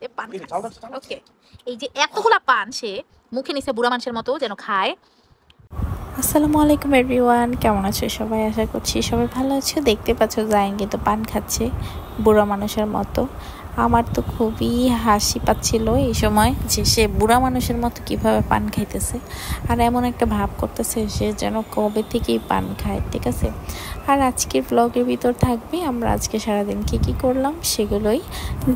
এ পান ওকে, এই যে এতগুলা পান সে মুখে নিছে বুড়া মানুষের মতো যেন খায়। আসসালামু আলাইকুম এভরিওয়ান, কেমন আছো সবাই? আশা করছি সবাই ভালো আছো। দেখতে পাচ্ছ জাইন কিন্তু পান খাচ্ছে বুড়া মানুষের মতো। আমার তো খুবই হাসি পাচ্ছিল এই সময় যে সে বুড়া মানুষের মতো কিভাবে পান খাইতেছে, আর এমন একটা ভাব করতেছে সে যেন কবে থেকেই পান খায়। ঠিক আছে, আর আজকের ব্লগের ভিতর থাকবে আমরা আজকে সারাদিন কী করলাম সেগুলোই।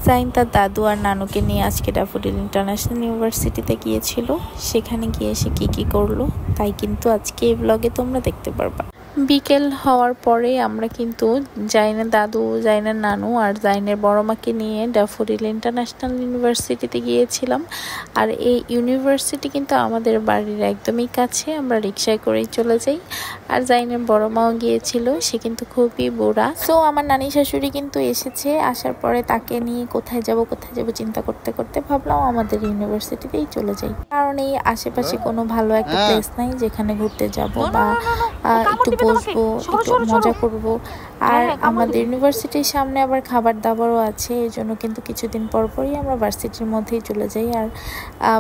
জাইন তার দাদু আর নানুকে নিয়ে আজকে ড্যাফোডিল ইন্টারন্যাশনাল ইউনিভার্সিটিতে গিয়েছিল। সেখানে গিয়ে সে কী করলো তাই কিন্তু আজকে এই ব্লগে তোমরা দেখতে পারবা। বিকেল হওয়ার পরে আমরা কিন্তু জাইনের দাদু, জাইনের নানু আর জাইনের বড় মাকে নিয়ে ড্যাফোডিল ইন্টারন্যাশনাল ইউনিভার্সিটিতে গিয়েছিলাম। আর এই ইউনিভার্সিটি কিন্তু আমাদের বাড়ির একদমই কাছে, আমরা রিক্সায় করেই চলে যাই। আর জাইনের বড় মাও গিয়েছিল, সে কিন্তু খুবই বুড়া। সো আমার নানি শাশুড়ি কিন্তু এসেছে, আসার পরে তাকে নিয়ে কোথায় যাব চিন্তা করতে করতে ভাবলাম আমাদের ইউনিভার্সিটিতেই চলে যাই, কারণ এই আশেপাশে কোনো ভালো একটা প্লেস নাই যেখানে ঘুরতে যাব বা একটু বসবো, একটু মজা করব। আর আমাদের ইউনিভার্সিটির সামনে আবার খাবার দাবারও আছে, এই জন্য কিন্তু কিছুদিন পরই আমরা ভার্সিটির মধ্যেই চলে যাই। আর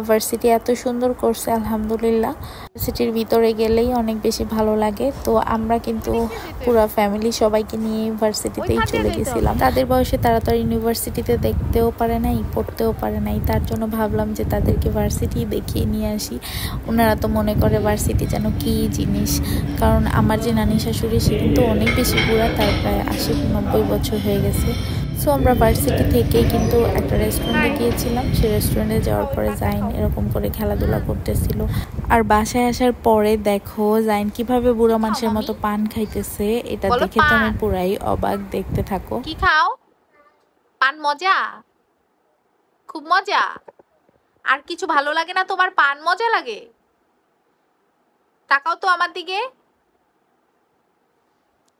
ভার্সিটি এত সুন্দর করছে আলহামদুলিল্লাহ, ভার্সিটির ভিতরে গেলেই অনেক বেশি ভালো লাগে। তো আমরা কিন্তু পুরো ফ্যামিলি সবাইকে নিয়ে ভার্সিটিতেই চলে গেছিলাম। তাদের বয়সে তারা তো ইউনিভার্সিটিতে দেখতেও পারে নাই, পড়তেও পারে নাই, তার জন্য ভাবলাম যে তাদেরকে ভার্সিটি দেখিয়ে নিয়ে আসি। ওনারা তো মনে করে ভার্সিটি যেন কী জিনিস, কারণ আমার যে নানি শাশুড়ি সে কিন্তু অনেক বেশি বুড়া, তার প্রায় 80-90 বছর হয়ে গেছে। সো আমরা ভার্সিটি থেকেই কিন্তু একটা রেস্টুরেন্টে গিয়েছিলাম। সেই রেস্টুরেন্টে যাওয়ার পরে জাইন এরকম করে খেলাধুলা করতেছিল। আর বাসায় আসার পরে দেখো জাইন কিভাবে বুড়া মানুষের মতো পান খাইতেছে, এটা দেখে তো আমি পুরাই অবাক। দেখতে থাকো। কি খাও? পান মজা, খুব মজা। আর কিছু ভালো লাগে না তোমার? পান মজা লাগে? তাকাও তো আমার দিকে,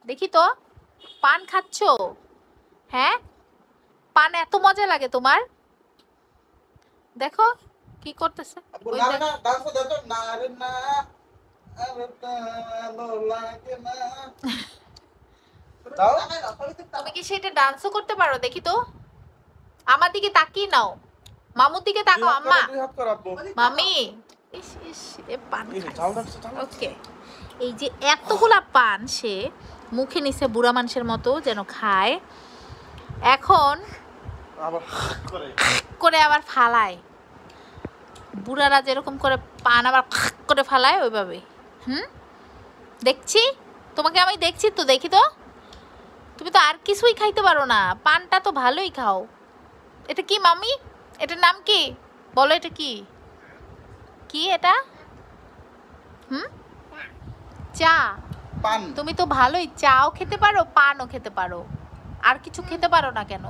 দেখি তো পান খাচ্ছ। হ্যাঁ, পান এত মজা লাগে তোমার? দেখো কি করতেছে। তুমি কি সেটা ডান্সও করতে পারো? দেখি তো, আমার দিকে তাকিয়ে নাও, মামুর দিকে তাকাও। আম্মা, মামি, ইস ইস, এ পান ওকে, এই যে এতগুলা পান সে মুখে নিছে বুড়া মানুষের মতো যেন খায়। এখন করে আবার ফালায়, বুড়ারা যেরকম করে পান আবার করে ফালায় ওইভাবে। দেখছি তোমাকে, আমি দেখছি তো, দেখি তো, তুমি তো আর কিছুই খাইতে পারো না, পানটা তো ভালোই খাও। এটা কি মামি? এটার নাম কি বলো? এটা কি কি এটা? চা? পান? তুমি তো ভালোই চাও খেতে পারো, পানও খেতে পারো, আর কিছু খেতে পারো না কেন?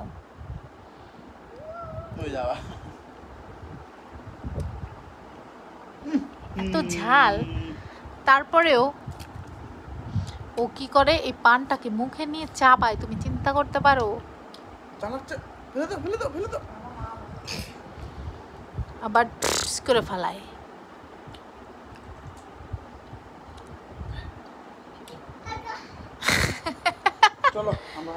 এত ঝাল, তারপরেও ও কি করে এই পানটাকে মুখে নিয়ে চাবায়, তুমি চিন্তা করতে পারো? আবার করে ফেলায়। চলো আমরা